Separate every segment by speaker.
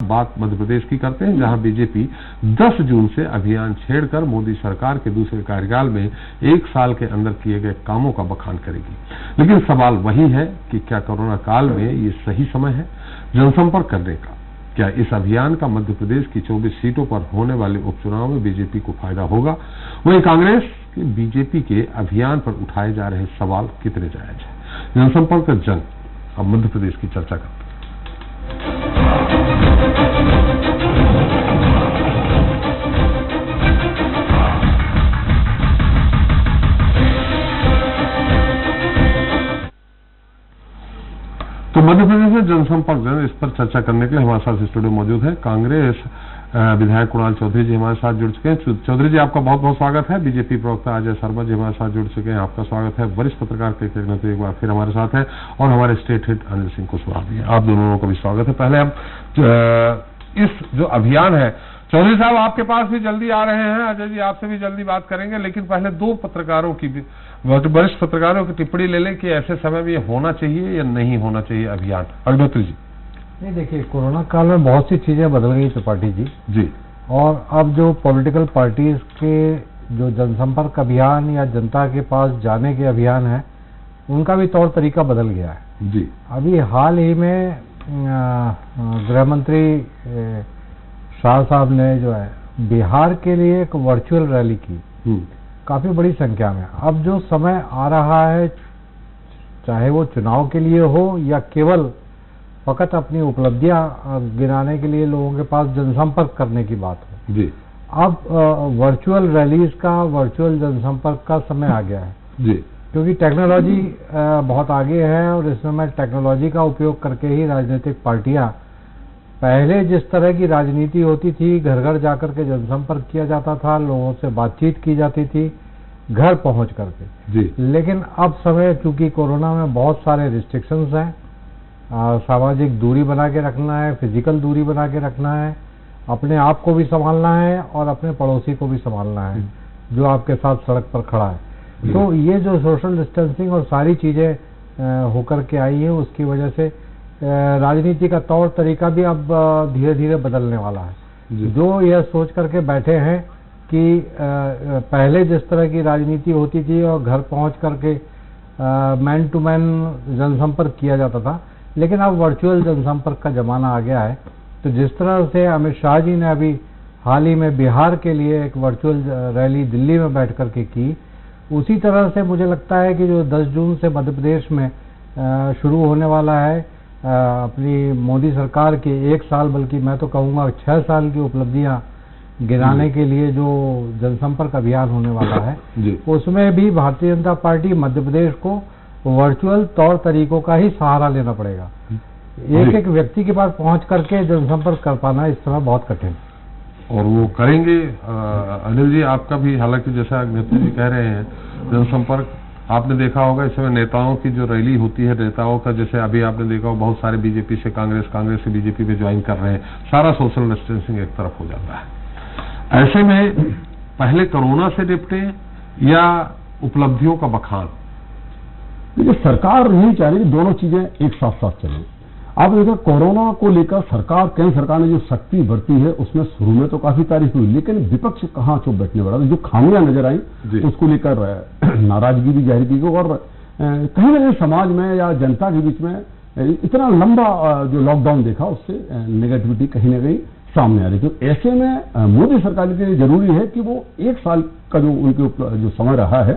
Speaker 1: बात मध्य प्रदेश की करते हैं, जहां बीजेपी 10 जून से अभियान छेड़कर मोदी सरकार के दूसरे कार्यकाल में 1 साल के अंदर किए गए कामों का बखान करेगी। लेकिन सवाल वही है कि क्या कोरोना काल में ये सही समय है जनसंपर्क करने का? क्या इस अभियान का मध्य प्रदेश की 24 सीटों पर होने वाले उपचुनाव में बीजेपी को फायदा होगा? वहीं कांग्रेस के बीजेपी के अभियान पर उठाए जा रहे सवाल कितने जायज हैं? जनसंपर्क जंग अब मध्य प्रदेश की चर्चा करते हैं। तो मध्य प्रदेश में जनसंपर्क जंग, इस पर चर्चा करने के लिए हमारे साथ स्टूडियो मौजूद है कांग्रेस विधायक कुणाल चौधरी जी हमारे साथ जुड़ चुके हैं। चौधरी जी, आपका बहुत बहुत स्वागत है। बीजेपी प्रवक्ता अजय शर्मा जी हमारे साथ जुड़ चुके हैं, आपका स्वागत है। वरिष्ठ पत्रकार के एक बार फिर हमारे साथ हैं और हमारे स्टेट हेड अनिल सिंह कुशवाहा भी हैं, आप दोनों का भी स्वागत है। पहले हम इस जो अभियान है, चौधरी साहब आपके पास भी जल्दी आ रहे हैं, अजय जी आपसे भी जल्दी बात करेंगे, लेकिन पहले दो पत्रकारों की भी, वरिष्ठ पत्रकारों की टिप्पणी ले लें कि ऐसे समय में ये होना चाहिए या नहीं होना चाहिए अभियान। अग्निहोत्री जी।
Speaker 2: नहीं, देखिए, कोरोना काल में बहुत सी चीजें बदल गई त्रिपाठी जी, और अब जो पॉलिटिकल पार्टीज के जो जनसंपर्क अभियान या जनता के पास जाने के अभियान है, उनका भी तौर तरीका बदल गया है
Speaker 1: जी।
Speaker 2: अभी हाल ही में गृह मंत्री शाह साहब ने जो है बिहार के लिए एक वर्चुअल रैली की, काफी बड़ी संख्या में। अब जो समय आ रहा है, चाहे वो चुनाव के लिए हो या केवल फकत अपनी उपलब्धियां गिनाने के लिए लोगों के पास जनसंपर्क करने की बात हो
Speaker 1: जी,
Speaker 2: अब वर्चुअल रैलीज का, वर्चुअल जनसंपर्क का समय आ गया है
Speaker 1: जी,
Speaker 2: क्योंकि टेक्नोलॉजी बहुत आगे है और इस समय टेक्नोलॉजी का उपयोग करके ही राजनीतिक पार्टियां, पहले जिस तरह की राजनीति होती थी, घर घर जाकर के जनसंपर्क किया जाता था, लोगों से बातचीत की जाती थी घर पहुंच करके
Speaker 1: जी,
Speaker 2: लेकिन अब समय, चूंकि कोरोना में बहुत सारे रिस्ट्रिक्शंस हैं, सामाजिक दूरी बना के रखना है, फिजिकल दूरी बना के रखना है, अपने आप को भी संभालना है और अपने पड़ोसी को भी संभालना है जो आपके साथ सड़क पर खड़ा है। तो ये जो सोशल डिस्टेंसिंग और सारी चीजें होकर के आई है, उसकी वजह से राजनीति का तौर तरीका भी अब धीरे धीरे बदलने वाला है। जो यह सोच करके बैठे हैं कि पहले जिस तरह की राजनीति होती थी और घर पहुंच करके मैन टू मैन जनसंपर्क किया जाता था, लेकिन अब वर्चुअल जनसंपर्क का जमाना आ गया है। तो जिस तरह से अमित शाह जी ने अभी हाल ही में बिहार के लिए एक वर्चुअल रैली दिल्ली में बैठ करके की, उसी तरह से मुझे लगता है कि जो 10 जून से मध्य प्रदेश में शुरू होने वाला है अपनी मोदी सरकार के 1 साल, बल्कि मैं तो कहूँगा 6 साल की उपलब्धियां गिनाने के लिए जो जनसंपर्क अभियान होने वाला है, उसमें भी भारतीय जनता पार्टी मध्य प्रदेश को वर्चुअल तौर तरीकों का ही सहारा लेना पड़ेगा। एक एक व्यक्ति के पास पहुंच करके जनसंपर्क कर पाना इस समय बहुत कठिन,
Speaker 1: और वो करेंगे। अनिल जी, आपका भी, हालांकि जैसा अग्निहोत्री जी कह रहे हैं, जनसंपर्क आपने देखा होगा इस समय नेताओं की जो रैली होती है, नेताओं का, जैसे अभी आपने देखा हो बहुत सारे बीजेपी से कांग्रेस, कांग्रेस से बीजेपी में ज्वाइन कर रहे हैं, सारा सोशल डिस्टेंसिंग एक तरफ हो जाता है। ऐसे में पहले कोरोना से निपटे या उपलब्धियों का बखान?
Speaker 3: देखिए, सरकार नहीं चाह रही कि दोनों चीजें एक साथ साथ चलें। आप देखो, कोरोना को लेकर केंद्र सरकार ने जो शक्ति बरती है, उसमें शुरू में तो काफी तारीफ हुई, लेकिन विपक्ष कहाँ चुप बैठने वाला, जो खामियां नजर आई उसको लेकर नाराजगी भी जाहिर की, और कहीं ना कहीं समाज में या जनता के बीच में इतना लंबा जो लॉकडाउन देखा, उससे नेगेटिविटी कहीं ना कहीं सामने आ रही। तो ऐसे में मोदी सरकार के लिए जरूरी है कि वो 1 साल का जो उनके जो समय रहा है,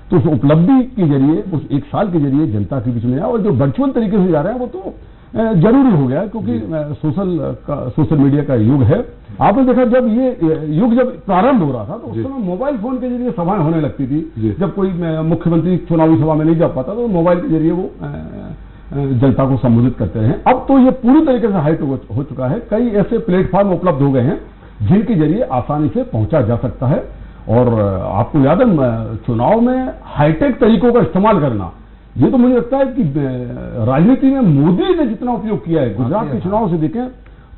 Speaker 3: तो उस उपलब्धि के जरिए, उस 1 साल के जरिए जनता के बीच में आए, और जो वर्चुअल तरीके से जा रहे हैं वो तो जरूरी हो गया, क्योंकि सोशल मीडिया का युग है। आपने देखा, जब ये युग जब प्रारंभ हो रहा था, तो उस समय मोबाइल फोन के जरिए सभाएं होने लगती थी। जब कोई मुख्यमंत्री चुनावी सभा में नहीं जा पाता, तो मोबाइल के जरिए वो जनता को संबोधित करते हैं। अब तो ये पूरी तरीके से हाइट हो चुका है। कई ऐसे प्लेटफॉर्म उपलब्ध हो गए हैं जिनके जरिए आसानी से पहुंचा जा सकता है। और आपको याद है, चुनाव में हाईटेक तरीकों का इस्तेमाल करना, ये तो मुझे लगता है कि राजनीति में मोदी ने जितना उपयोग किया है, गुजरात के चुनाव से देखें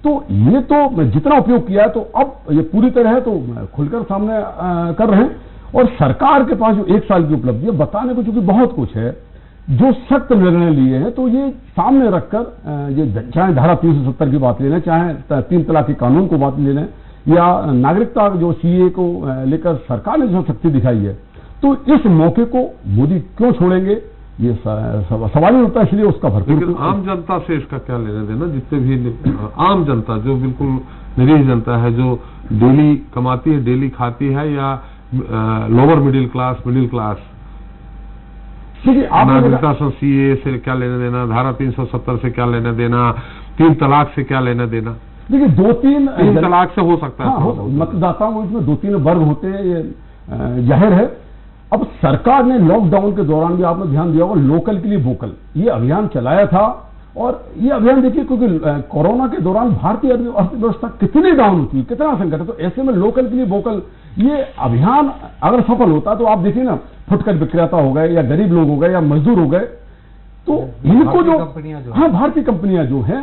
Speaker 3: तो ये तो जितना उपयोग किया है, तो अब ये पूरी तरह है तो खुलकर सामने कर रहे हैं। और सरकार के पास जो 1 साल की उपलब्धि है, बताने को चूंकि बहुत कुछ है, जो सख्त निर्णय लिए हैं तो ये सामने रखकर ये चाहे धारा 370 की बात ले लें, चाहे 3 तलाक के कानून को बात ले लें, या नागरिकता जो सीए को लेकर सरकार ने जो सख्ती दिखाई है, तो इस मौके को मोदी क्यों छोड़ेंगे, ये सवाल ही होता है। इसलिए उसका भरपूर।
Speaker 1: लेकिन आम जनता से इसका क्या लेना देना? जितने भी आम जनता जो बिल्कुल निरीह जनता है, जो डेली कमाती है, डेली खाती है, या लोअर मिडिल क्लास,
Speaker 3: देखिए
Speaker 1: नागरिकता सीए से क्या लेना देना, धारा 370 से क्या लेना देना, 3 तलाक से क्या लेना देना?
Speaker 3: देखिए 2-3
Speaker 1: तलाक से हो सकता है,
Speaker 3: मतदाताओं में 2-3 वर्ग होते हैं, ये जाहिर है। अब सरकार ने लॉकडाउन के दौरान भी आपने ध्यान दिया होगा, लोकल के लिए वोकल ये अभियान चलाया था। और ये अभियान देखिए, क्योंकि कोरोना के दौरान भारतीय अर्थव्यवस्था कितनी डाउन हुई, कितना संकट है, तो ऐसे में लोकल के लिए वोकल ये अभियान अगर सफल होता तो आप देखिए ना, फुटकर विक्रेता हो गए, या गरीब लोग हो गए, या मजदूर हो गए, तो इनको जो भारतीय कंपनियां जो है,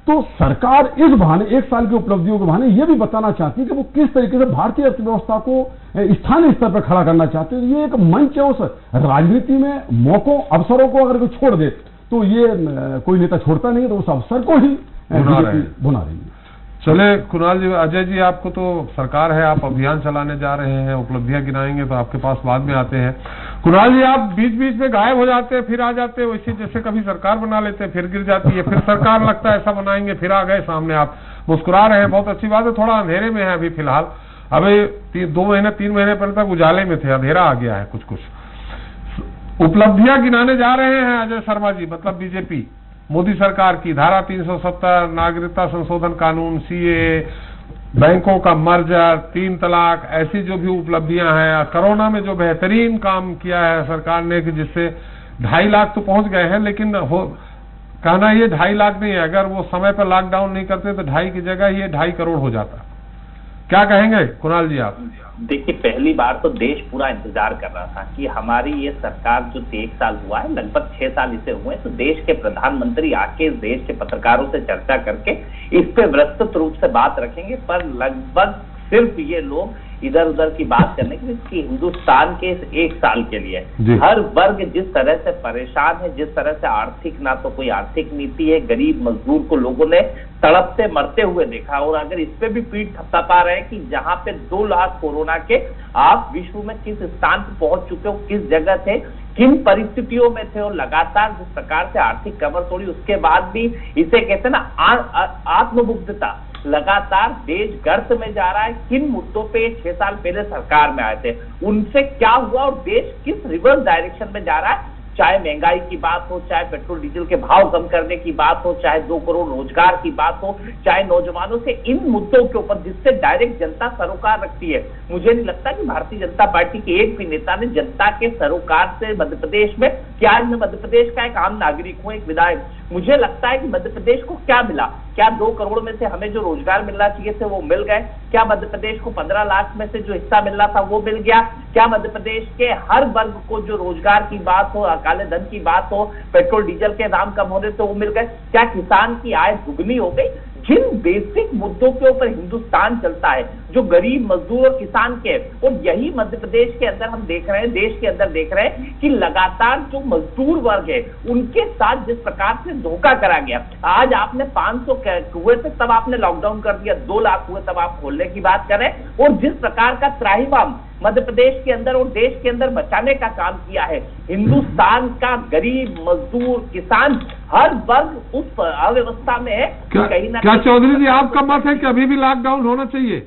Speaker 3: तो सरकार इस बहाने 1 साल की उपलब्धियों के बहाने ये भी बताना चाहती है कि वो किस तरीके से भारतीय अर्थव्यवस्था को स्थानीय स्तर पर खड़ा करना चाहते हैं। ये एक मंच है उस राजनीति में मौकों अवसरों को अगर कोई छोड़ दे, तो ये कोई नेता छोड़ता नहीं है, तो उस अवसर को ही भुना रही है।
Speaker 1: चले कुणाल जी, अजय जी, आपको तो सरकार है, आप अभियान चलाने जा रहे हैं, उपलब्धियां गिनाएंगे तो आपके पास बाद में आते हैं। कुणाल जी, आप बीच बीच में गायब हो जाते हैं, फिर आ जाते हैं, वैसे जैसे कभी सरकार बना लेते हैं, फिर गिर जाती है, फिर सरकार लगता है ऐसा बनाएंगे, फिर आ गए सामने, आप मुस्कुरा रहे हैं, बहुत अच्छी बात है। थोड़ा अंधेरे में है अभी फिलहाल, अभी 2 महीने 3 महीने पहले तक उजाले में थे, अंधेरा आ गया है कुछ। उपलब्धियां गिनाने जा रहे हैं अजय शर्मा जी, मतलब बीजेपी मोदी सरकार की, धारा 370, नागरिकता संशोधन कानून, सीए, बैंकों का मर्जर, 3 तलाक, ऐसी जो भी उपलब्धियां हैं, कोरोना में जो बेहतरीन काम किया है सरकार ने, कि जिससे 2.5 लाख तो पहुंच गए हैं, लेकिन कहना ये 2.5 लाख नहीं है, अगर वो समय पर लॉकडाउन नहीं करते तो 2.5 की जगह ये 2.5 करोड़ हो जाता। क्या कहेंगे कुणाल जी आप?
Speaker 4: देखिए, पहली बार तो देश पूरा इंतजार कर रहा था कि हमारी ये सरकार जो 1 साल हुआ है, लगभग 6 साल इसे हुए, तो देश के प्रधानमंत्री आके इस देश के पत्रकारों से चर्चा करके इस पे विस्तृत रूप से बात रखेंगे। पर लगभग सिर्फ ये लोग इधर उधर की बात करने के लिए, कि हिंदुस्तान के इस 1 साल के लिए हर वर्ग जिस तरह से परेशान है, जिस तरह से आर्थिक, ना तो कोई आर्थिक नीति है, गरीब मजदूर को लोगों ने तड़पते मरते हुए देखा। और अगर इस पे भी पीठ थपथपा रहे हैं कि जहां पे 2 लाख कोरोना के आप विश्व में किस स्थान पर पहुंच चुके हो, किस जगह थे, किन परिस्थितियों में थे, और लगातार जिस प्रकार से आर्थिक कमर तोड़ी, उसके बाद भी इसे कहते हैं ना आत्ममुग्धता, लगातार देश गर्त में जा रहा है। किन मुद्दों पे 6 साल पहले सरकार में आए थे, उनसे क्या हुआ और देश किस रिवर्स डायरेक्शन में जा रहा है, चाहे महंगाई की बात हो, चाहे पेट्रोल डीजल के भाव कम करने की बात हो, चाहे 2 करोड़ रोजगार की बात हो, चाहे नौजवानों से, इन मुद्दों के ऊपर जिससे डायरेक्ट जनता सरोकार रखती है। मुझे नहीं लगता कि भारतीय जनता पार्टी के एक भी नेता ने जनता के सरोकार से मध्य प्रदेश में, क्या मैं मध्य प्रदेश का एक आम नागरिक हूं, एक विधायक, मुझे लगता है कि मध्य प्रदेश को क्या मिला? क्या 2 करोड़ में से हमें जो रोजगार मिलना चाहिए थे वो मिल गए? क्या मध्य प्रदेश को 15 लाख में से जो हिस्सा मिलना था वो मिल गया? क्या मध्य प्रदेश के हर वर्ग को जो रोजगार की बात हो, काले धन की बात हो, पेट्रोल डीजल के दाम कम होने से वो मिल गए? क्या किसान की आय दुगनी हो गई? जिन बेसिक मुद्दों के ऊपर हिंदुस्तान चलता है, जो गरीब मजदूर और किसान के, और यही मध्य प्रदेश के अंदर हम देख रहे हैं, देश के अंदर देख रहे हैं कि लगातार जो मजदूर वर्ग है उनके साथ जिस प्रकार से धोखा करा गया। आज आपने 500 हुए थे तब आपने लॉकडाउन कर दिया, 2 लाख हुए तब आप खोलने की बात करें, और जिस प्रकार का त्राहिमाम मध्य प्रदेश के अंदर और देश के अंदर बचाने का काम किया है, हिंदुस्तान का गरीब मजदूर किसान हर वर्ग उस अव्यवस्था में है। कहीं ना
Speaker 1: क्या चौधरी जी आपका मत है कि अभी भी लॉकडाउन होना चाहिए?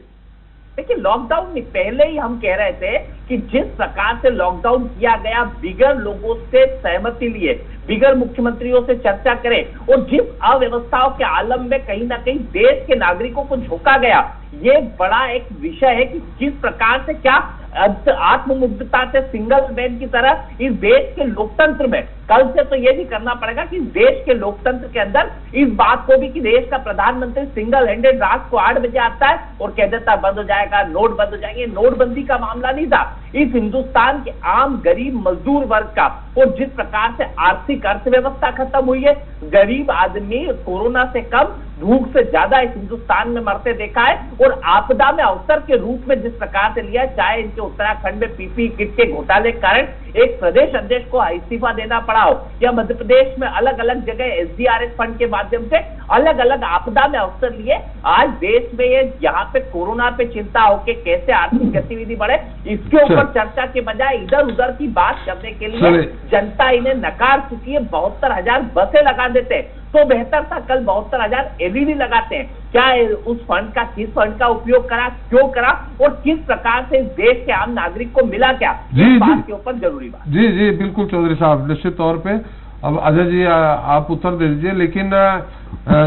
Speaker 4: देखिए, लॉकडाउन में पहले ही हम कह रहे थे कि जिस प्रकार से लॉकडाउन किया गया, बिगर लोगों से सहमति लिए, बिगर मुख्यमंत्रियों से चर्चा करें, और जिस अव्यवस्थाओं के आलम में कहीं ना कहीं देश के नागरिकों को झोंका गया, ये बड़ा एक विषय है कि किस प्रकार से, क्या आत्ममुग्धता से सिंगल मैन की तरह इस देश के लोकतंत्र में, कल से तो ये भी करना पड़ेगा कि देश के लोकतंत्र के अंदर इस बात को भी कि देश का प्रधानमंत्री सिंगल हैंडेड रात को 8 बजे आता है और कह देता बंद हो जाएगा, नोट बंद हो जाएंगे। नोटबंदी का मामला नहीं था, इस हिंदुस्तान के आम गरीब मजदूर वर्ग का, और जिस प्रकार से आर्थिक अर्थव्यवस्था खत्म हुई है, गरीब आदमी कोरोना से कम, भूख से ज्यादा इस हिंदुस्तान में मरते देखा है, और आपदा में अवसर के रूप में जिस प्रकार से लिया, चाहे इन कि उत्तराखंड में पीपीई किट के घोटाले के कारण एक प्रदेश अध्यक्ष को इस्तीफा देना पड़ा हो, या मध्य प्रदेश में अलग अलग जगह एसडीआरएफ फंड के माध्यम से अलग अलग आपदा में अवसर लिए, आज देश में ये यहाँ पे कोरोना पे चिंता हो कि कैसे आर्थिक गतिविधि बढ़े, इसके ऊपर चर्चा के बजाय इधर उधर की बात करने के लिए जनता इन्हें नकार चुकी है। 72,000 बसें लगा देते तो बेहतर था, कल 72,000 एलईडी लगाते हैं। क्या उस फंड का, किस फंड का उपयोग करा, क्यों करा और किस प्रकार से देश के आम नागरिक को मिला क्या, इस बात के ऊपर जरूरी बात।
Speaker 1: जी जी बिल्कुल चौधरी साहब, निश्चित तौर पे। अब अजय जी आप उत्तर दे दीजिए, लेकिन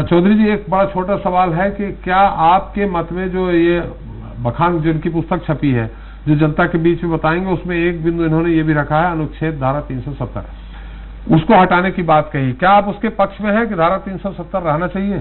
Speaker 1: चौधरी जी एक बड़ा छोटा सवाल है कि क्या आपके मत में जो ये बखान जिनकी पुस्तक छपी है जो जनता के बीच में बताएंगे, उसमें एक बिंदु इन्होंने ये भी रखा है अनुच्छेद धारा 370 उसको हटाने की बात कही, क्या आप उसके पक्ष में है कि धारा 370 रहना चाहिए?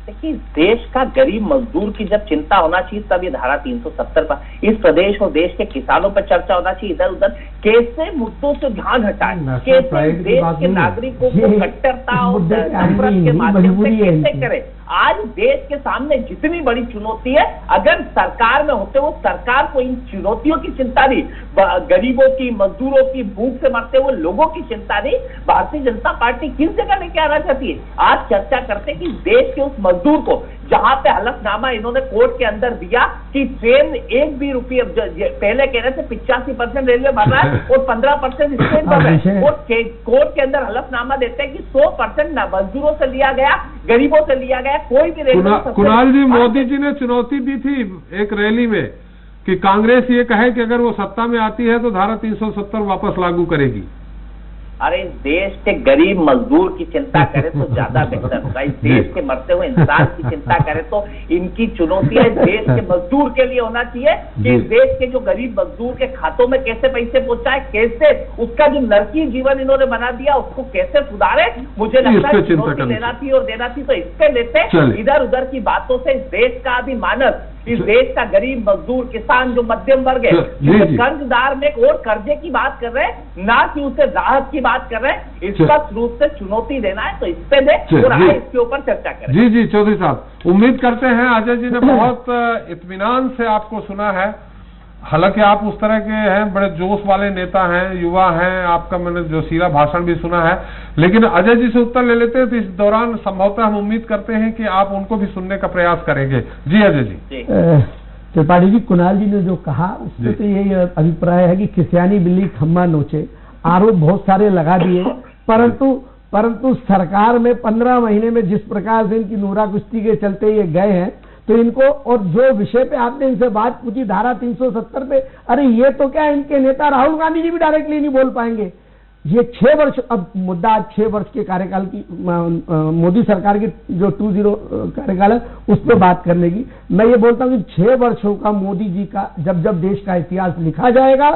Speaker 4: देखिए, देश का गरीब मजदूर की जब चिंता होना चाहिए तब ये धारा 370 पर इस प्रदेश और देश के किसानों पर चर्चा होना चाहिए। इधर उधर कैसे मुद्दों से ध्यान हटाए, कैसे देश के नागरिकों को कट्टरता और नफरत के माध्यम से कैसे करे। आज देश के सामने जितनी बड़ी चुनौती है, अगर सरकार में होते हुए सरकार को इन चुनौतियों की चिंता नहीं, गरीबों की, मजदूरों की, भूख से मरते हुए लोगों की चिंता नहीं, भारतीय जनता पार्टी किस जगह लेके आना चाहती है। आज चर्चा करते कि देश के उस मजदूर को जहां पे हलफनामा इन्होंने कोर्ट के अंदर दिया कि ट्रेन एक भी रुपये, पहले कह रहे थे 85% रेलवे भर रहा है और 15% स्टेट भर रहा है, और कोर्ट के अंदर हलफनामा देते हैं कि 100% मजदूरों से लिया गया, गरीबों से लिया गया, कोई भी रेलवे।
Speaker 1: कुणाल जी, मोदी जी ने चुनौती दी थी एक रैली में कि कांग्रेस ये कहे कि अगर वो सत्ता में आती है तो धारा 370 वापस लागू करेगी।
Speaker 4: अरे इस देश के गरीब मजदूर की चिंता करे तो ज्यादा बेहतर होगा। इस देश के मरते हुए इंसान की चिंता करे तो इनकी चुनौती है देश के मजदूर के लिए होना चाहिए कि इस देश के जो गरीब मजदूर के खातों में कैसे पैसे पहुंचाए, कैसे उसका जो नरकी जीवन इन्होंने बना दिया उसको कैसे सुधारे। मुझे लगता है चुनौती लेना थी और देना थी तो इससे लेते, इधर उधर की बातों से इस देश का भी मानस, इस देश का गरीब मजदूर, किसान, जो मध्यम वर्ग है, कर्जदार में और कर्जे की बात कर रहे हैं, ना कि उसे राहत की बात कर रहे हैं। स्पष्ट रूप से चुनौती देना है तो इस पे दे और आए इसके ऊपर चर्चा करें।
Speaker 1: जी जी चौधरी साहब, उम्मीद करते हैं अजय जी ने बहुत इत्मीनान से आपको सुना है। हालांकि आप उस तरह के हैं, बड़े जोश वाले नेता हैं, युवा हैं, आपका मैंने जो सीधा भाषण भी सुना है, लेकिन अजय जी से उत्तर ले लेते हैं तो इस दौरान संभवतः हम उम्मीद करते हैं कि आप उनको भी सुनने का प्रयास करेंगे। जी अजय जी।
Speaker 5: त्रिपाठी जी, कुणाल जी ने जो कहा उसमें तो यही अभिप्राय है कि खिसियानी बिल्ली खम्मा नोचे, आरोप बहुत सारे लगा दिए, परंतु सरकार में 15 महीने में जिस प्रकार से इनकी नूरा कुश्ती के चलते ये गए हैं, तो इनको, और जो विषय पे आपने इनसे बात पूछी धारा 370 पे, अरे ये तो क्या इनके नेता राहुल गांधी जी भी डायरेक्टली नहीं बोल पाएंगे। ये 6 वर्ष, अब मुद्दा 6 वर्ष के कार्यकाल की, मोदी सरकार की जो 20 कार्यकाल है उस पर बात करने की, मैं ये बोलता हूँ कि 6 वर्षों का मोदी जी का जब देश का इतिहास लिखा जाएगा,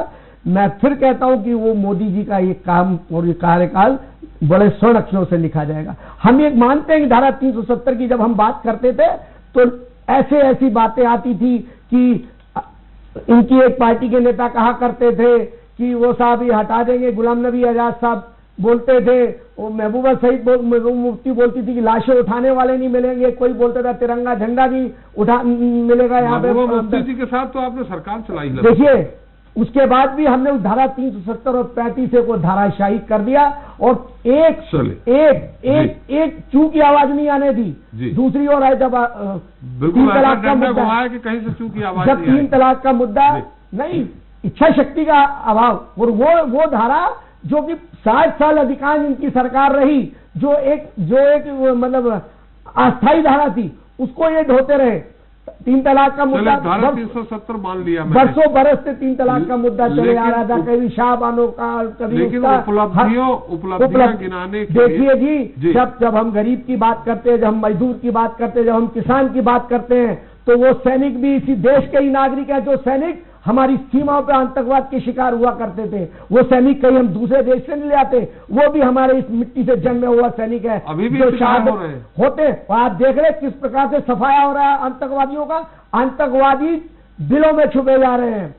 Speaker 5: मैं फिर कहता हूं कि वो मोदी जी का ये काम और ये कार्यकाल बड़े स्वर्ण अक्षरों से लिखा जाएगा। हम ये मानते हैं कि धारा 370 की जब हम बात करते थे तो ऐसी बातें आती थी कि इनकी एक पार्टी के नेता कहा करते थे कि वो साहब ये हटा देंगे, गुलाम नबी आजाद साहब बोलते थे, वो महबूबा सईद मुफ्ती बोलती थी कि लाशें उठाने वाले नहीं मिलेंगे, कोई बोलता था तिरंगा झंडा भी उठा मिलेगा यहाँ पे।
Speaker 1: मुफ्ती जी के साथ तो आपने सरकार चलाई।
Speaker 5: देखिए, उसके बाद भी हमने उस धारा 370 और 35 को धाराशाही कर दिया और एक चूक की आवाज नहीं आने दी। दूसरी ओर है जब 3 तलाक का मुद्दा,
Speaker 1: कि कहीं से चूक की आवाज,
Speaker 5: जब 3 तलाक का मुद्दा नहीं, इच्छा शक्ति का अभाव, और वो धारा जो कि 60 साल अधिकांश इनकी सरकार रही, जो एक मतलब अस्थायी धारा थी, उसको ये ढोते रहे। 3 तलाक का मुद्दा,
Speaker 1: धारा 370 मान लिया,
Speaker 5: बरसों बरस से 3 तलाक का मुद्दा चले आ रहा था, कभी शाहबानों का, कभी
Speaker 1: उपलब्धियां गिनाने के।
Speaker 5: देखिए जी, जब हम गरीब की बात करते हैं, जब हम मजदूर की बात करते हैं, जब हम किसान की बात करते हैं, तो वो सैनिक भी इसी देश के ही नागरिक है। जो सैनिक हमारी सीमाओं पर आतंकवाद के शिकार हुआ करते थे, वो सैनिक कहीं हम दूसरे देश से नहीं ले आते, वो भी हमारे इस मिट्टी से जन्मे हुआ सैनिक है,
Speaker 1: अभी भी
Speaker 5: जो शहादत होते। और आप देख रहे किस प्रकार से सफाया हो रहा है आतंकवादियों का। आतंकवादी दिलों में छुपे जा रहे हैं।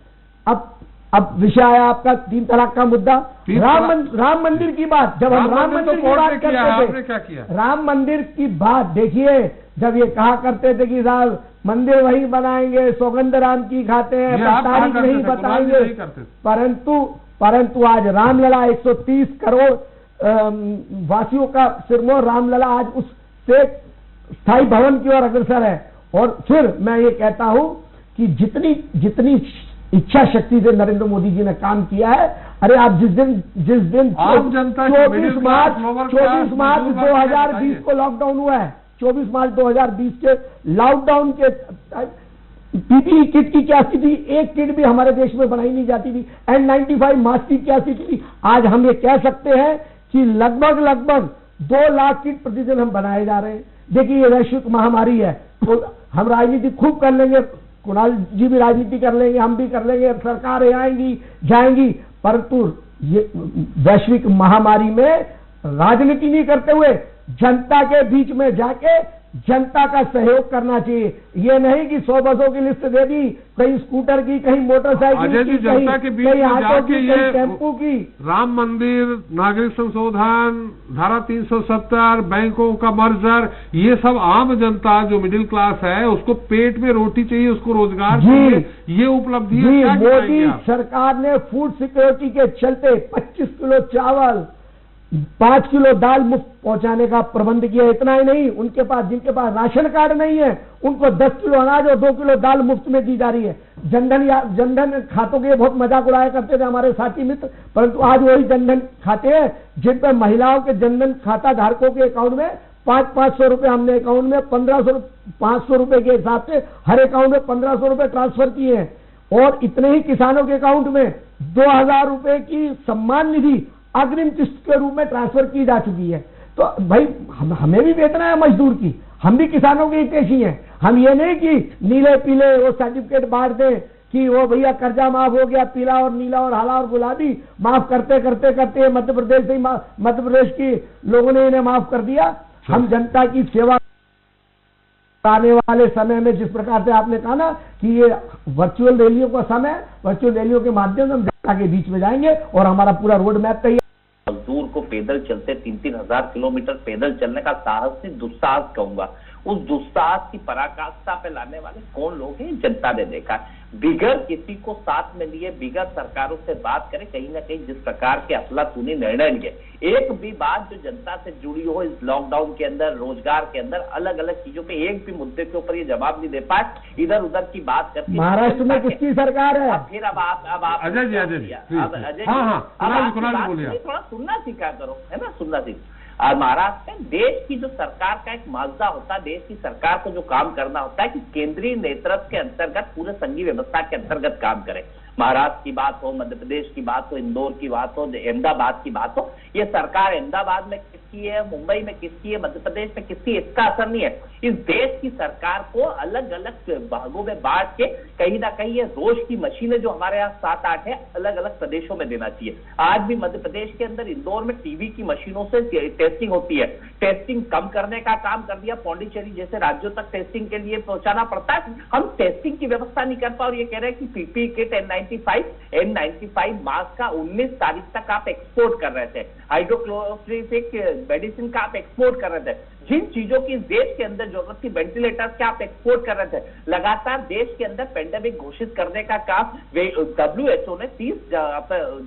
Speaker 5: अब विषय आया आपका 3 तलाक का मुद्दा, राम मंदिर की बात। जब हम राम मंदिर की बात करते थे, राम मंदिर की बात देखिए, जब ये कहा करते थे कि साहब मंदिर वहीं बनाएंगे, सौगंध राम की खाते हैं,
Speaker 1: ये आप कहा
Speaker 5: तारीख
Speaker 1: करते
Speaker 5: नहीं
Speaker 1: थे, कुणाल जी
Speaker 5: बताएंगे।
Speaker 1: नहीं करते थे।
Speaker 5: परंतु आज रामलला 130 करोड़ वासियों का सिरमौर रामलला आज उससे स्थायी भवन की ओर अग्रसर है। और फिर मैं ये कहता हूं कि जितनी इच्छा शक्ति से नरेंद्र मोदी जी ने काम किया है, अरे आप जिस दिन
Speaker 1: आम जनता की
Speaker 5: 24 मार्च
Speaker 1: मजदूर वर्ग
Speaker 5: 2020 को लॉकडाउन हुआ है, 24 मार्च 2020 के लॉकडाउन के पीपीई किट की क्या स्थिति, एक किट भी हमारे देश में बनाई नहीं जाती थी। N95 मास्क की क्या स्थिति थी। आज हम ये कह सकते हैं कि लगभग 2 लाख किट प्रतिदिन हम बनाए जा रहे हैं। देखिए ये वैश्विक महामारी है, तो हम राजनीति खूब कर लेंगे, कुणाल जी भी राजनीति कर लेंगे, हम भी कर लेंगे, सरकारें आएंगी जाएंगी, परंतु ये वैश्विक महामारी में राजनीति नहीं करते हुए जनता के बीच में जाके जनता का सहयोग करना चाहिए। ये नहीं कि 100 बसों की लिस्ट दे दी, कहीं स्कूटर की, कहीं मोटरसाइकिल
Speaker 1: अजय जी,
Speaker 5: की,
Speaker 1: जनता के बीच
Speaker 5: कहीं
Speaker 1: में
Speaker 5: ऑटो
Speaker 1: जाके
Speaker 5: की,
Speaker 1: ये
Speaker 5: कहीं टेम्पू की।
Speaker 1: राम मंदिर, नागरिक संशोधन, धारा 370, बैंकों का मर्जर, ये सब आम जनता जो मिडिल क्लास है उसको पेट में रोटी चाहिए, उसको रोजगार चाहिए, ये उपलब्धि है। क्या
Speaker 5: मोदी सरकार ने फूड सिक्योरिटी के चलते 25 किलो चावल, 5 किलो दाल मुफ्त पहुंचाने का प्रबंध किया। इतना ही नहीं, जिनके पास राशन कार्ड नहीं है उनको 10 किलो अनाज और 2 किलो दाल मुफ्त में दी जा रही है। जनधन खातों के बहुत मजाक उड़ाया करते थे हमारे साथी मित्र, परंतु आज वही जनधन खाते हैं जिन पर महिलाओं के जनधन खाता धारकों के अकाउंट में 500 रुपए, हमने अकाउंट में 500 रुपए के हिसाब से हर अकाउंट में 1500 रुपए ट्रांसफर किए हैं। और इतने ही किसानों के अकाउंट में 2000 रुपए की सम्मान निधि अग्रिम किस्त के रूप में ट्रांसफर की जा चुकी है। तो भाई हमें भी वेतना है मजदूर की, हम भी किसानों के हितैषी हैं। हम ये नहीं कि नीले पीले वो सर्टिफिकेट बांट दें कि वो भैया कर्जा माफ हो गया, पीला और नीला और हरा और गुलाबी माफ करते मध्य प्रदेश की लोगों ने इन्हें माफ कर दिया। हम जनता की सेवा आने वाले समय में, जिस प्रकार से आपने कहा ना कि ये वर्चुअल रैलियों का समय, वर्चुअल रैलियों के माध्यम से हम जनता के बीच में जाएंगे और हमारा पूरा रोड मैप तैयार।
Speaker 4: मजदूर को पैदल चलते 3-3 हजार किलोमीटर पैदल चलने का साहस नहीं, दुस्साहस कहूंगा, उस दुस्साहस की पराकाष्ठा पे लाने वाले कौन लोग हैं जनता ने देखा है। बिगर किसी को साथ में लिए, बिगर सरकारों से बात करें, कहीं ना कहीं जिस प्रकार के अफलातूनी निर्णय लिए, एक भी बात जो जनता से जुड़ी हो इस लॉकडाउन के अंदर, रोजगार के अंदर, अलग अलग चीजों पे एक भी मुद्दे के ऊपर ये जवाब नहीं दे पाए, इधर उधर की बात करते।
Speaker 5: महाराष्ट्र में किसकी सरकार है?
Speaker 4: फिर अब आप
Speaker 1: अजय जी
Speaker 4: थोड़ा सुनना सीखा करो, है ना, सुनना सीख। और महाराष्ट्र में देश की जो सरकार का एक माजदा होता है, देश की सरकार को जो काम करना होता है कि केंद्रीय नेतृत्व के अंतर्गत पूरे संघीय व्यवस्था के अंतर्गत काम करे। महाराष्ट्र की बात हो, मध्य प्रदेश की बात हो, इंदौर की बात हो, अहमदाबाद की बात हो, ये सरकार अहमदाबाद में किसकी है, मुंबई में किसकी है, मध्य प्रदेश में किसकी, इसका असर नहीं है। इस देश की सरकार को अलग अलग भागों में बांट के कहीं ना कहीं ये रोज की मशीनें जो हमारे यहाँ 7-8 है, अलग अलग प्रदेशों में देना चाहिए। आज भी मध्य प्रदेश के अंदर इंदौर में टीवी की मशीनों से टेस्टिंग होती है, टेस्टिंग कम करने का काम कर दिया। पौंडीचेरी जैसे राज्यों तक टेस्टिंग के लिए पहुंचाना पड़ता है, हम टेस्टिंग की व्यवस्था नहीं कर पा और ये कह रहे हैं कि पीपीई किट N95 मास्क का 19 तारीख तक आप एक्सपोर्ट कर रहे थे, हाइड्रोक्लोरोक्विक मेडिसिन का आप एक्सपोर्ट कर रहे थे, जिन चीजों की देश के अंदर जरूरत थी, वेंटिलेटर्स के आप एक्सपोर्ट कर रहे थे। लगातार देश के अंदर पेंडेमिक घोषित करने का काम WHO ने 30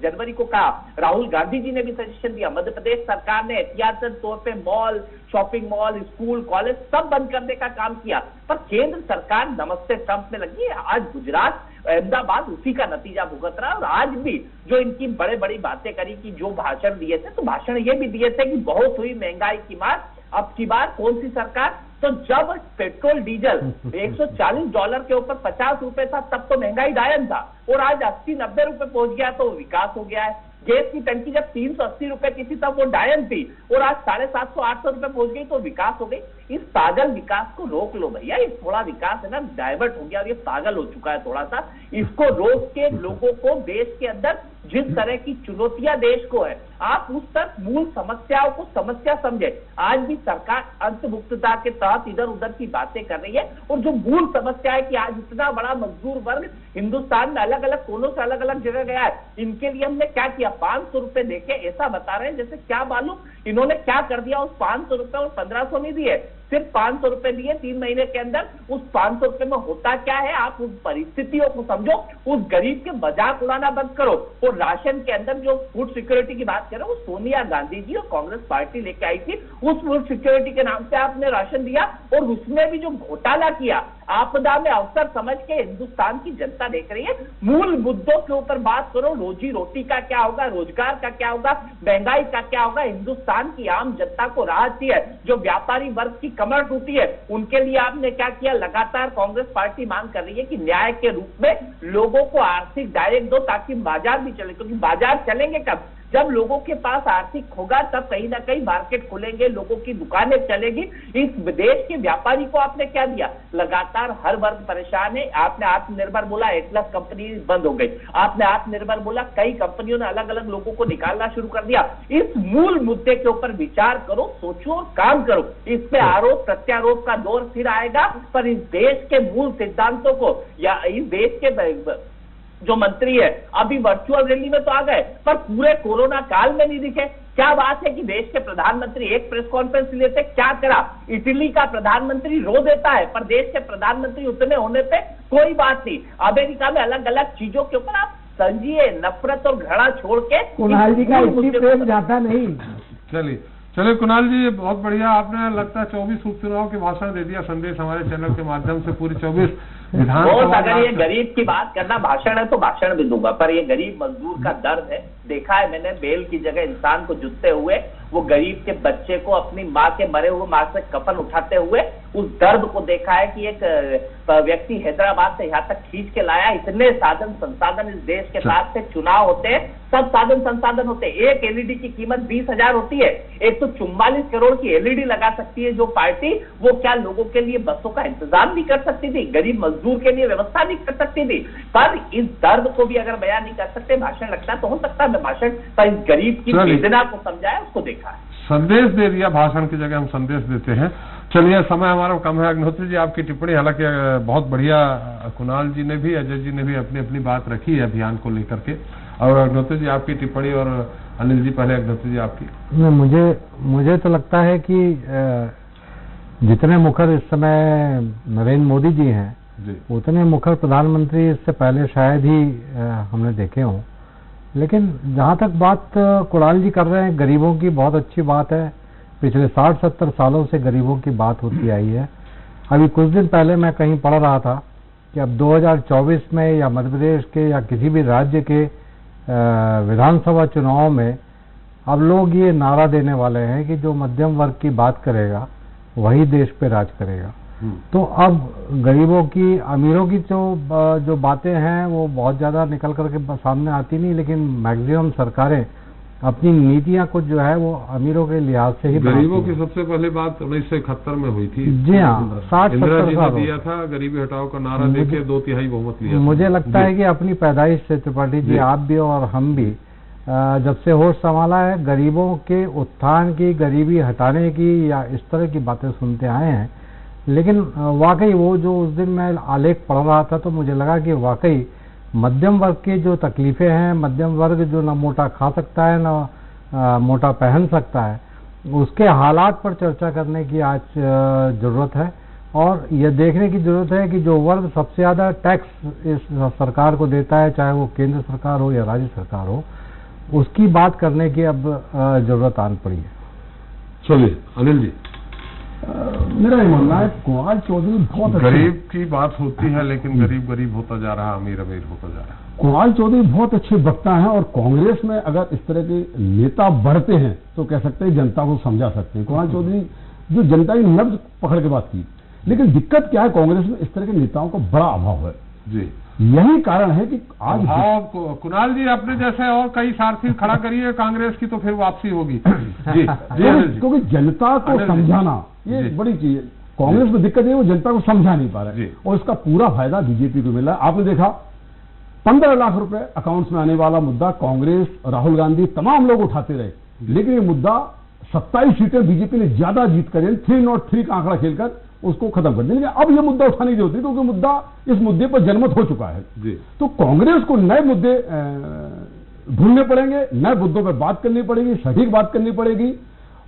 Speaker 4: जनवरी को कहा, राहुल गांधी जी ने भी सजेशन दिया। मध्य प्रदेश सरकार ने एहतियातन तौर पे mall, shopping mall, school, college सब बंद करने का काम किया, पर केंद्र सरकार नमस्ते ट्रंप में लगी है। आज गुजरात, अहमदाबाद उसी का नतीजा भुगत रहा है। और आज भी जो इनकी बड़े बड़ी बातें करी कि जो भाषण दिए थे, तो भाषण ये भी दिए थे कि बहुत हुई महंगाई की मार। अब की बार कौन सी सरकार, तो जब पेट्रोल डीजल $140 के ऊपर 50 रुपए था, तब तो महंगाई डायन था, और आज 80-90 रुपए पहुंच गया तो विकास हो गया है। गैस की टंकी जब 380 रुपए की थी तब वो डायन थी, और आज 750-800 रुपए पहुंच गई तो विकास हो गई। इस पागल विकास को रोक लो भैया, ये थोड़ा विकास है ना डाइवर्ट हो गया और ये पागल हो चुका है थोड़ा सा। इसको रोक के लोगों को देश के अंदर जिस तरह की चुनौतियां देश को है, आप उस तक मूल समस्याओं को समस्या समझे। आज भी सरकार अंतर्भुक्तता के तहत इधर उधर की बातें कर रही है, और जो मूल समस्या है कि आज इतना बड़ा मजदूर वर्ग हिंदुस्तान में अलग अलग कोनों से अलग अलग जगह गया है, इनके लिए हमने क्या किया, 500 रुपए देके ऐसा बता रहे हैं जैसे क्या मालूम इन्होंने क्या कर दिया। उस 500 रुपए और 1500 नहीं दिए, सिर्फ 500 रुपए दिए 3 महीने के अंदर। उस 500 रुपए में होता क्या है, आप उस परिस्थितियों को समझो, उस गरीब के मजाक उड़ाना बंद करो। और राशन के अंदर जो फूड सिक्योरिटी की बात करो, वो सोनिया गांधी जी और कांग्रेस पार्टी लेके आई थी। उस फूड सिक्योरिटी के नाम से आपने राशन दिया और उसमें भी जो घोटाला किया, आपदा में अवसर समझ के हिंदुस्तान की जनता देख रही है। मूल मुद्दों के ऊपर बात करो, रोजी रोटी का क्या होगा, रोजगार का क्या होगा, महंगाई का क्या होगा, हिंदुस्तान की आम जनता को राहत दी है। जो व्यापारी वर्ग की कमर टूटी है, उनके लिए आपने क्या किया? लगातार कांग्रेस पार्टी मांग कर रही है कि न्याय के रूप में लोगों को आर्थिक डायरेक्ट दो, ताकि बाजार भी चले। क्योंकि बाजार चलेंगे कब? जब लोगों के पास आर्थिक होगा, तब कहीं ना कहीं मार्केट खुलेंगे, लोगों की दुकानें चलेगी। इस देश के व्यापारी को आपने क्या दिया? लगातार हर वर्ग परेशान है। आपने आत्मनिर्भर बोला, एटलस कंपनी बंद हो गई। आपने आत्मनिर्भर बोला, कई कंपनियों ने अलग अलग लोगों को निकालना शुरू कर दिया। इस मूल मुद्दे के ऊपर विचार करो, सोचो और काम करो। इस पे आरोप प्रत्यारोप का दौर फिर आएगा, पर इस देश के मूल सिद्धांतों को, या इस देश के जो मंत्री है अभी वर्चुअल रैली में तो आ गए, पर पूरे कोरोना काल में नहीं दिखे। क्या बात है कि देश के प्रधानमंत्री एक प्रेस कॉन्फ्रेंस लेते, क्या करा? इटली का प्रधानमंत्री रो देता है, पर देश के प्रधानमंत्री उतने होने पे कोई बात नहीं। अमेरिका में अलग अलग चीजों के ऊपर आप समझिए, नफरत और घृणा छोड़ के
Speaker 5: कुणाल जी का इतनी प्रेम जाता नहीं।
Speaker 1: चलिए कुणाल जी, बहुत बढ़िया। आपने लगता है 24 उपचुनाव के भाषण दे दिया, संदेश हमारे चैनल के माध्यम से पूरी 24 विधानसभा।
Speaker 4: अगर ये गरीब की बात करना भाषण है तो भाषण भी दूंगा, पर ये गरीब मजदूर का दर्द है। देखा है मैंने, बेल की जगह इंसान को जुटते हुए, वो गरीब के बच्चे को अपनी माँ के मरे हुए माँ से कफन उठाते हुए, उस दर्द को देखा है कि एक व्यक्ति हैदराबाद से यहाँ तक खींच के लाया। इतने साधन संसाधन इस देश के साथ से, चुनाव होते हैं, सब साधन संसाधन होते हैं। एक एलईडी की कीमत 20,000 होती है। 144 करोड़ की एलईडी लगा सकती है जो पार्टी, वो क्या लोगों के लिए बसों का इंतजाम नहीं कर सकती थी? गरीब मजदूर के लिए व्यवस्था नहीं कर सकती थी? पर इस दर्द को भी अगर बयान नहीं कर सकते, भाषण लगता तो हो सकता है भाषण, पर इस गरीब की वेदना को समझाया, उसको देखा है।
Speaker 1: संदेश दे दिया, भाषण की जगह हम संदेश देते हैं। चलिए, समय हमारा कम है। अग्निहोत्री जी, आपकी टिप्पणी, हालांकि बहुत बढ़िया, कुणाल जी ने भी, अजय जी ने भी अपनी अपनी बात रखी है अभियान को लेकर के। और अग्निहोत्री जी आपकी टिप्पणी, और अनिल जी पहले अग्निहोत्री जी आपकी।
Speaker 2: मुझे तो लगता है कि जितने मुखर इस समय नरेंद्र मोदी जी हैं, उतने मुखर प्रधानमंत्री इससे पहले शायद ही हमने देखे हों। लेकिन जहाँ तक बात कुणाल जी कर रहे हैं, गरीबों की, बहुत अच्छी बात है। पिछले 60-70 सालों से गरीबों की बात होती आई है। अभी कुछ दिन पहले मैं कहीं पढ़ रहा था कि अब 2024 में या मध्य प्रदेश के या किसी भी राज्य के विधानसभा चुनाव में अब लोग ये नारा देने वाले हैं कि जो मध्यम वर्ग की बात करेगा वही देश पे राज करेगा। तो अब गरीबों की, अमीरों की जो बातें हैं वो बहुत ज़्यादा निकल करके सामने आती नहीं, लेकिन मैक्सिमम सरकारें अपनी नीतियां कुछ जो है वो अमीरों के लिहाज से ही।
Speaker 1: गरीबों की सबसे पहले बात 1971 में हुई थी।
Speaker 2: जी हाँ, 60-70 साल
Speaker 1: दिया था, गरीबी हटाओ का नारा देके 2/3 बहुमत लिया।
Speaker 2: मुझे लगता है कि अपनी पैदाइश से, त्रिपाठी जी, आप भी और हम भी, जब से होश संभाला है, गरीबों के उत्थान की, गरीबी हटाने की या इस तरह की बातें सुनते आए हैं। लेकिन वाकई वो जो उस दिन मैं आलेख पढ़ रहा था, तो मुझे लगा कि वाकई मध्यम वर्ग की जो तकलीफें हैं, मध्यम वर्ग जो ना मोटा खा सकता है ना मोटा पहन सकता है, उसके हालात पर चर्चा करने की आज ज़रूरत है। और ये देखने की ज़रूरत है कि जो वर्ग सबसे ज़्यादा टैक्स इस सरकार को देता है, चाहे वो केंद्र सरकार हो या राज्य सरकार हो, उसकी बात करने की अब ज़रूरत आन पड़ी है।
Speaker 1: चलिए अनिल जी।
Speaker 3: मेरा ये मानना है कुणाल चौधरी बहुत
Speaker 1: गरीब की बात होती है, लेकिन गरीब गरीब होता जा रहा है, अमीर अमीर होता जा रहा है।
Speaker 3: कुणाल चौधरी बहुत अच्छे वक्ता हैं, और कांग्रेस में अगर इस तरह के नेता बढ़ते हैं तो कह सकते हैं जनता को समझा सकते हैं। कुणाल चौधरी जो जनता की नब्ज पकड़ के बात की, लेकिन दिक्कत क्या है, कांग्रेस में इस तरह के नेताओं का बड़ा अभाव है
Speaker 1: जी।
Speaker 3: यही कारण है कि आज
Speaker 1: कुणाल जी अपने जैसे और कई सारथी खड़ा करिए कांग्रेस की, तो फिर वापसी होगी। जी जी,
Speaker 3: क्योंकि जनता को समझाना ये बड़ी चीज है। कांग्रेस में दिक्कत है, वो जनता को समझा नहीं पा रहे, और इसका पूरा फायदा बीजेपी को मिला। आपने देखा 15 लाख रुपए अकाउंट्स में आने वाला मुद्दा कांग्रेस, राहुल गांधी, तमाम लोग उठाते रहे, लेकिन ये मुद्दा 27 सीटें बीजेपी ने ज्यादा जीत कर 303 का आंकड़ा खेलकर उसको खत्म कर दिया। लेकिन अब ये मुद्दा उठाने की होती है, क्योंकि मुद्दा, इस मुद्दे पर जनमत हो चुका है जी। तो कांग्रेस को नए मुद्दे ढूंढने पड़ेंगे, नए मुद्दों पर बात करनी पड़ेगी, सटीक बात करनी पड़ेगी।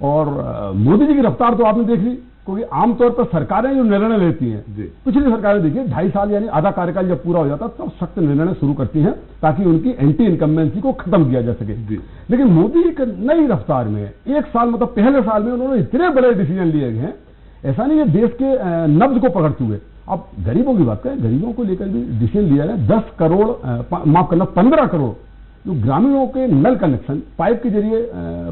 Speaker 3: और मोदी जी की रफ्तार तो आपने देख ली, क्योंकि आमतौर पर सरकारें जो निर्णय लेती हैं,
Speaker 1: जी।
Speaker 3: पिछली सरकारें देखिए 2.5 साल यानी आधा कार्यकाल जब पूरा हो जाता तब सख्त निर्णय शुरू करती हैं ताकि उनकी एंटी इनकम्बेंसी को खत्म किया जा सके।
Speaker 1: जी।
Speaker 3: लेकिन मोदी एक नई रफ्तार में है, 1 साल मतलब पहले साल में उन्होंने इतने बड़े डिसीजन लिए हैं, ऐसा नहीं है देश के नब्ज को पकड़ते हुए। अब गरीबों की बात करें, गरीबों को लेकर भी डिसीजन लिया है। 10 करोड़ माफ करना 15 करोड़ जो ग्रामीणों के नल कनेक्शन पाइप के जरिए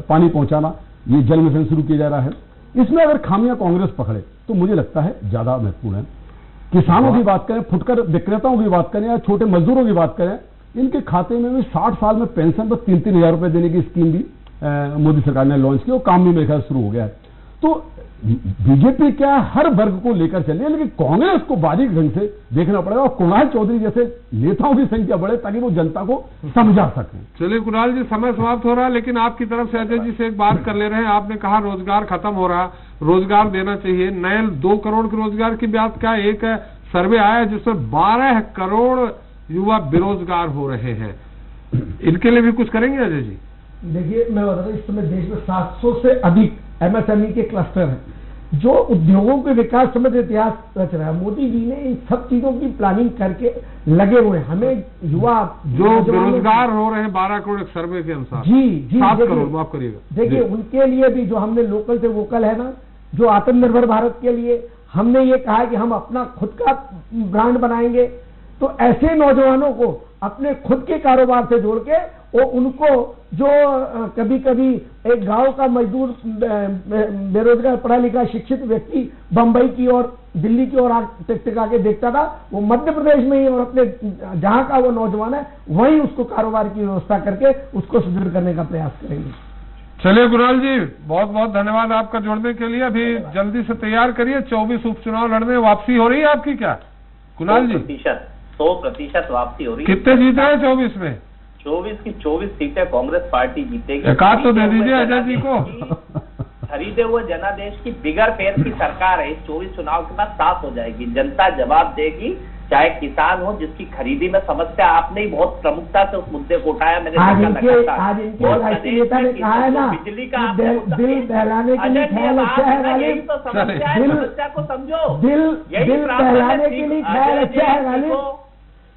Speaker 3: पानी पहुंचाना, ये जल मिशन शुरू किया जा रहा है। इसमें अगर खामियां कांग्रेस पकड़े तो मुझे लगता है ज्यादा महत्वपूर्ण है। किसानों की बात करें, फुटकर विक्रेताओं की बात करें या छोटे मजदूरों की बात करें, इनके खाते में भी 60 साल में पेंशन पर 3-3 हजार रुपए देने की स्कीम भी मोदी सरकार ने लॉन्च की और काम भी मेरे ख्याल शुरू हो गया है। तो बीजेपी क्या हर वर्ग को लेकर चले, लेकिन कांग्रेस को बारीक ढंग से देखना पड़ेगा और कुणाल चौधरी जैसे नेताओं की संख्या बढ़े ताकि वो जनता को समझा सकें।
Speaker 1: चलिए कुणाल जी, समय समाप्त हो रहा है, लेकिन आपकी तरफ से अजय जी से एक बात कर ले रहे हैं। आपने कहा रोजगार खत्म हो रहा, रोजगार देना चाहिए। नए 2 करोड़ के रोजगार की बात क्या, एक सर्वे आया है जिसमें 12 करोड़ युवा बेरोजगार हो रहे हैं। इनके लिए भी कुछ करेंगे अजय जी?
Speaker 5: देखिए, मैं बता रहा हूँ, इस समय देश में 700 से अधिक एमएसएमई के क्लस्टर हैं जो उद्योगों के विकास संबंधी इतिहास रच रहा है। मोदी जी ने इन सब चीजों की प्लानिंग करके लगे हुए हैं। हमें युवा
Speaker 1: जो बेरोजगार हो रहे हैं 12 करोड़ एक सर्वे के अनुसार,
Speaker 5: जी
Speaker 1: 7 करोड़ माफ करिएगा।
Speaker 5: देखिए, उनके लिए भी जो हमने लोकल से वोकल है ना, जो आत्मनिर्भर भारत के लिए हमने ये कहा कि हम अपना खुद का ब्रांड बनाएंगे, तो ऐसे नौजवानों को अपने खुद के कारोबार से जोड़ के और उनको जो कभी कभी एक गांव का मजदूर बेरोजगार पढ़ा लिखा शिक्षित व्यक्ति बंबई की और दिल्ली की ओर टिकटिका के देखता था, वो मध्य प्रदेश में ही और अपने जहां का वो नौजवान है वहीं उसको कारोबार की व्यवस्था करके उसको सुदृढ़ करने का प्रयास करेंगे।
Speaker 1: चलिए कुणाल जी, बहुत बहुत धन्यवाद आपका जुड़ने के लिए। अभी जल्दी से तैयार करिए, 24 उपचुनाव लड़ने वापसी हो रही है आपकी क्या कुणाल जी?
Speaker 4: 100% वापसी हो रही है।
Speaker 1: कितने जीत रहे हैं 24 में?
Speaker 4: 24 की 24 सीटें कांग्रेस पार्टी जीतेगी।
Speaker 1: एकाध तो दे दीजिए अजय जी को।
Speaker 4: खरीदे हुए जनादेश की बिगर फेयर की सरकार है, इस 24 चुनाव के बाद साफ हो जाएगी। जनता जवाब देगी, चाहे किसान हो जिसकी खरीदी में समस्या। आपने ही बहुत प्रमुखता से उस मुद्दे को उठाया। मैंने
Speaker 5: आज इनके राष्ट्रीय नेता ने कहा है ना,
Speaker 4: बिजली का
Speaker 5: दिल बहलाने के लिए ख्याल अच्छा है गालिब,
Speaker 4: तो समस्या को समझो।
Speaker 5: दिल बहलाने के लिए ख्याल अच्छा है गालिब।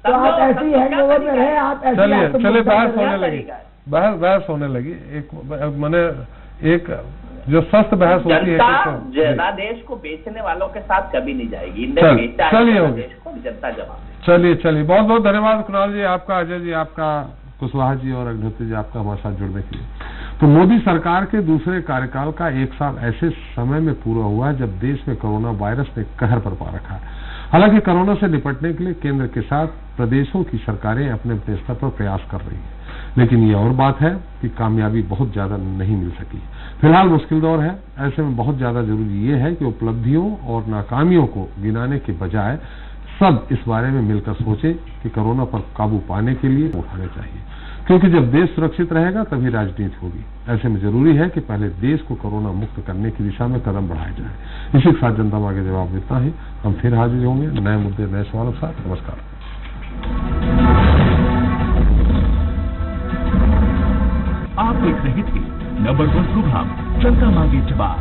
Speaker 5: तो आप ऐसी हैंगओवर में रहे, आप ऐसी
Speaker 1: चलिए बहस होने लगी, बहस होने लगी। एक मैंने एक जो स्वस्थ बहस होती है,
Speaker 4: जनादेश को बेचने वालों के साथ कभी नहीं जाएगी।
Speaker 1: चलिए होगी,
Speaker 4: जनता जवाब।
Speaker 1: चलिए बहुत बहुत धन्यवाद कुणाल जी आपका, अजय जी आपका, कुशवाहा जी और अग्निहोत्री जी आपका हमारे साथ जुड़ने के लिए। तो मोदी सरकार के दूसरे कार्यकाल का 1 साल ऐसे समय में पूरा हुआ है जब देश में कोरोना वायरस ने कहर बरपा रखा है। हालांकि कोरोना से निपटने के लिए केंद्र के साथ प्रदेशों की सरकारें अपने अपने स्तर पर प्रयास कर रही हैं, लेकिन ये और बात है कि कामयाबी बहुत ज्यादा नहीं मिल सकी। फिलहाल मुश्किल दौर है, ऐसे में बहुत ज्यादा जरूरी ये है कि उपलब्धियों और नाकामियों को गिनाने के बजाय सब इस बारे में मिलकर सोचें कि कोरोना पर काबू पाने के लिए उठाने चाहिए, क्योंकि जब देश सुरक्षित रहेगा तभी राजनीति होगी। ऐसे में जरूरी है कि पहले देश को कोरोना मुक्त करने की दिशा में कदम बढ़ाए जाए। इसी के साथ जनता मांगे जवाब देता है। हम फिर हाजिर होंगे नए मुद्दे नए सवालों के साथ। नमस्कार।
Speaker 6: आप देख रहे थे नंबर 1 प्रोग्राम जनता मांगे जवाब।